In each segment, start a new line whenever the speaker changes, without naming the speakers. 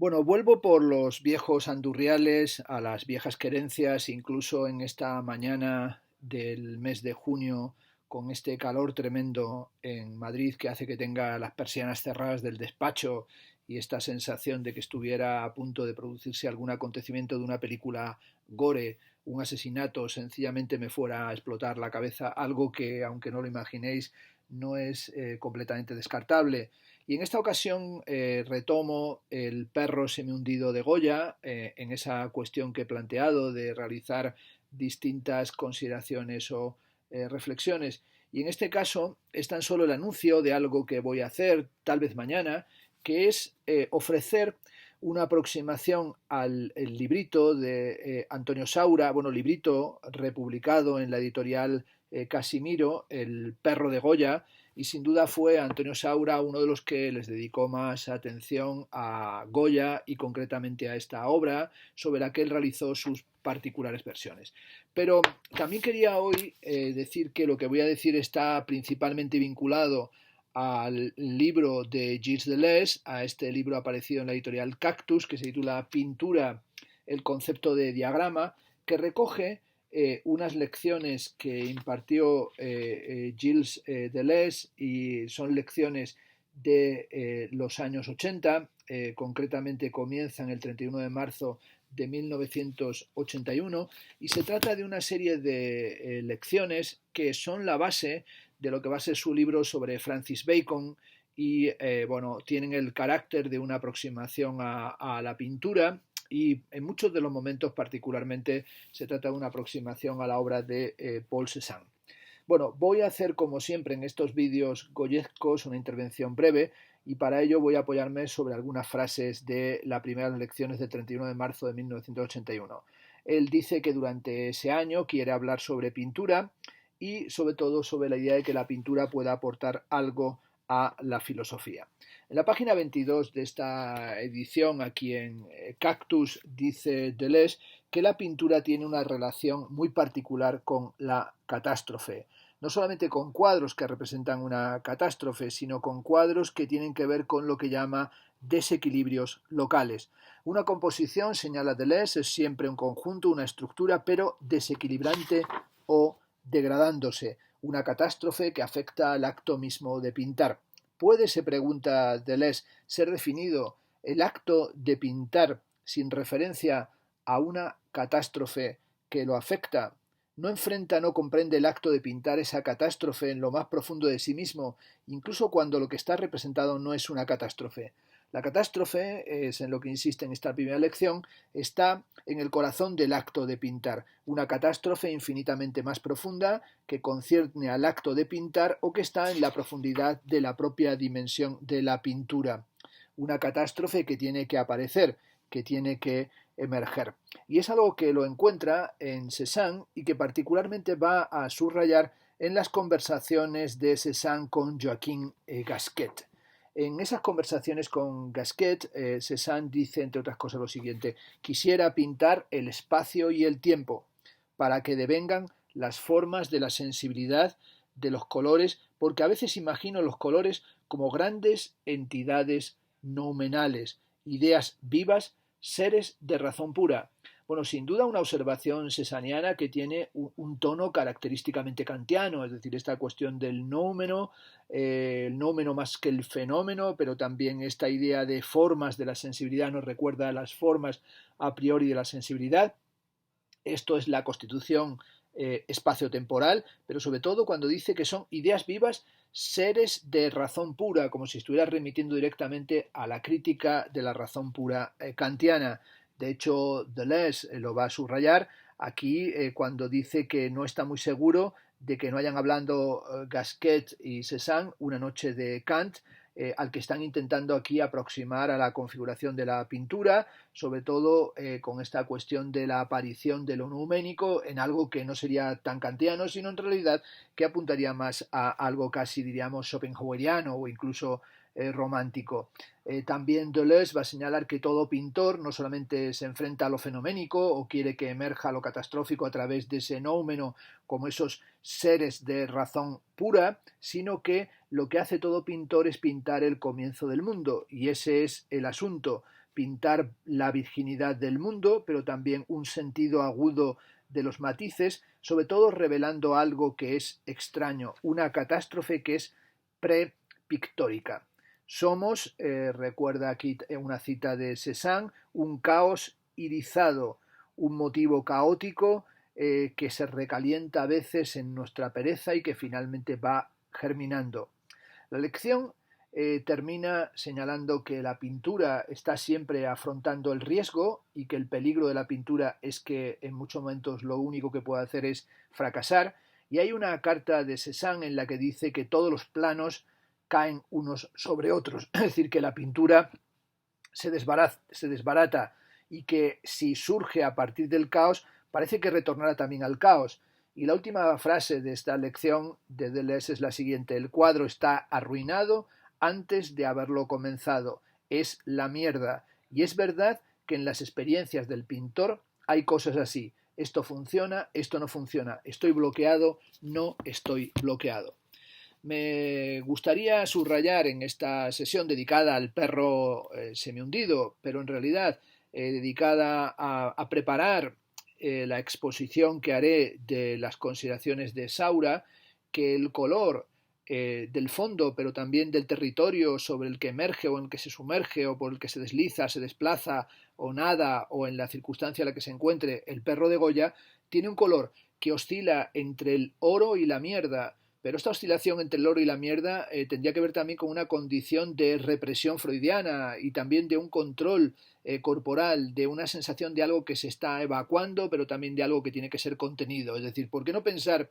Bueno, vuelvo por los viejos andurriales, a las viejas querencias, incluso en esta mañana del mes de junio, con este calor tremendo en Madrid que hace que tenga las persianas cerradas del despacho y esta sensación de que estuviera a punto de producirse algún acontecimiento de una película gore, un asesinato, sencillamente me fuera a explotar la cabeza, algo que, aunque no lo imaginéis, no es completamente descartable. Y en esta ocasión retomo el perro semihundido de Goya en esa cuestión que he planteado de realizar distintas consideraciones o reflexiones. Y en este caso es tan solo el anuncio de algo que voy a hacer, tal vez mañana, que es ofrecer una aproximación al el librito de Antonio Saura, bueno, librito republicado en la editorial Casimiro, El perro de Goya, y sin duda fue Antonio Saura uno de los que les dedicó más atención a Goya y concretamente a esta obra sobre la que él realizó sus particulares versiones. Pero también quería hoy decir que lo que voy a decir está principalmente vinculado al libro de Gilles Deleuze, a este libro aparecido en la editorial Cactus, que se titula Pintura, el concepto de diagrama, que recoge unas lecciones que impartió Gilles Deleuze y son lecciones de los años 80, concretamente comienzan el 31 de marzo de 1981 y se trata de una serie de lecciones que son la base de lo que va a ser su libro sobre Francis Bacon y bueno, tienen el carácter de una aproximación a la pintura y en muchos de los momentos particularmente se trata de una aproximación a la obra de Paul Cézanne. Bueno, voy a hacer como siempre en estos vídeos goyescos una intervención breve y para ello voy a apoyarme sobre algunas frases de las primeras lecciones del 31 de marzo de 1981. Él dice que durante ese año quiere hablar sobre pintura y sobre todo sobre la idea de que la pintura pueda aportar algo a la filosofía. En la página 22 de esta edición, aquí en Cactus, dice Deleuze que la pintura tiene una relación muy particular con la catástrofe. No solamente con cuadros que representan una catástrofe, sino con cuadros que tienen que ver con lo que llama desequilibrios locales. Una composición, señala Deleuze, es siempre un conjunto, una estructura, pero desequilibrante o degradándose. Una catástrofe que afecta al acto mismo de pintar. ¿Puede, se pregunta Deleuze, ser definido el acto de pintar sin referencia a una catástrofe que lo afecta? ¿No enfrenta, no comprende el acto de pintar esa catástrofe en lo más profundo de sí mismo, incluso cuando lo que está representado no es una catástrofe? La catástrofe, es en lo que insiste en esta primera lección, está en el corazón del acto de pintar, una catástrofe infinitamente más profunda que concierne al acto de pintar o que está en la profundidad de la propia dimensión de la pintura. Una catástrofe que tiene que aparecer, que tiene que emerger. Y es algo que lo encuentra en Cézanne y que particularmente va a subrayar en las conversaciones de Cézanne con Joaquín Gasquet. En esas conversaciones con Gasquet, Cézanne dice, entre otras cosas, lo siguiente: quisiera pintar el espacio y el tiempo para que devengan las formas de la sensibilidad de los colores, porque a veces imagino los colores como grandes entidades noumenales, ideas vivas, seres de razón pura. Bueno, sin duda una observación cesaniana que tiene un tono característicamente kantiano, es decir, esta cuestión del noumeno, el noumeno más que el fenómeno, pero también esta idea de formas de la sensibilidad nos recuerda a las formas a priori de la sensibilidad. Esto es la constitución espaciotemporal, pero sobre todo cuando dice que son ideas vivas, seres de razón pura, como si estuviera remitiendo directamente a la crítica de la razón pura kantiana. De hecho, Deleuze lo va a subrayar aquí cuando dice que no está muy seguro de que no hayan hablado Gasquet y Cézanne una noche de Kant, al que están intentando aquí aproximar a la configuración de la pintura, sobre todo con esta cuestión de la aparición de lo nouménico en algo que no sería tan kantiano, sino en realidad que apuntaría más a algo casi, diríamos, schopenhaueriano o incluso romántico. También Deleuze va a señalar que todo pintor no solamente se enfrenta a lo fenoménico o quiere que emerja lo catastrófico a través de ese noumeno como esos seres de razón pura, sino que lo que hace todo pintor es pintar el comienzo del mundo, y ese es el asunto. pintar la virginidad del mundo, pero también un sentido agudo de los matices, sobre todo revelando algo que es extraño, una catástrofe que es prepictórica. Somos, recuerda aquí una cita de Cézanne, un caos irizado, un motivo caótico que se recalienta a veces en nuestra pereza y que finalmente va germinando. La lección termina señalando que la pintura está siempre afrontando el riesgo y que el peligro de la pintura es que en muchos momentos lo único que puede hacer es fracasar. Y hay una carta de Cézanne en la que dice que todos los planos caen unos sobre otros, es decir, que la pintura se desbarata y que si surge a partir del caos, parece que retornará también al caos. Y la última frase de esta lección de Deleuze es la siguiente: el cuadro está arruinado antes de haberlo comenzado, es la mierda. Y es verdad que en las experiencias del pintor hay cosas así: esto funciona, esto no funciona, estoy bloqueado, no estoy bloqueado. Me gustaría subrayar en esta sesión dedicada al perro semihundido, pero en realidad dedicada a preparar la exposición que haré de las consideraciones de Saura, que el color del fondo, pero también del territorio sobre el que emerge o en el que se sumerge o por el que se desliza, se desplaza o nada o en la circunstancia en la que se encuentre el perro de Goya, tiene un color que oscila entre el oro y la mierda. Pero esta oscilación entre el oro y la mierda tendría que ver también con una condición de represión freudiana y también de un control corporal, de una sensación de algo que se está evacuando, pero también de algo que tiene que ser contenido. Es decir, ¿por qué no pensar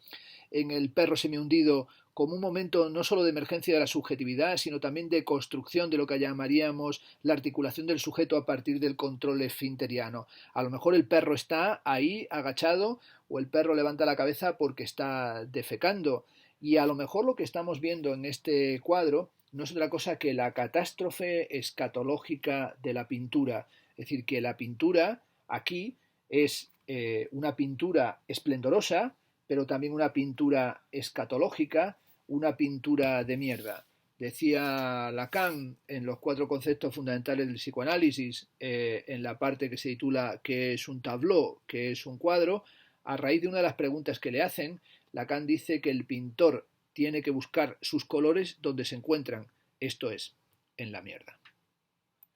en el perro semihundido como un momento no solo de emergencia de la subjetividad, sino también de construcción de lo que llamaríamos la articulación del sujeto a partir del control esfinteriano? A lo mejor el perro está ahí agachado o el perro levanta la cabeza porque está defecando. Y a lo mejor lo que estamos viendo en este cuadro no es otra cosa que la catástrofe escatológica de la pintura. Es decir, que la pintura aquí es una pintura esplendorosa, pero también una pintura escatológica, una pintura de mierda. Decía Lacan en los 4 conceptos fundamentales del psicoanálisis, en la parte que se titula ¿qué es un tableau?, ¿qué es un cuadro?, a raíz de una de las preguntas que le hacen, Lacan dice que el pintor tiene que buscar sus colores donde se encuentran, esto es, en la mierda.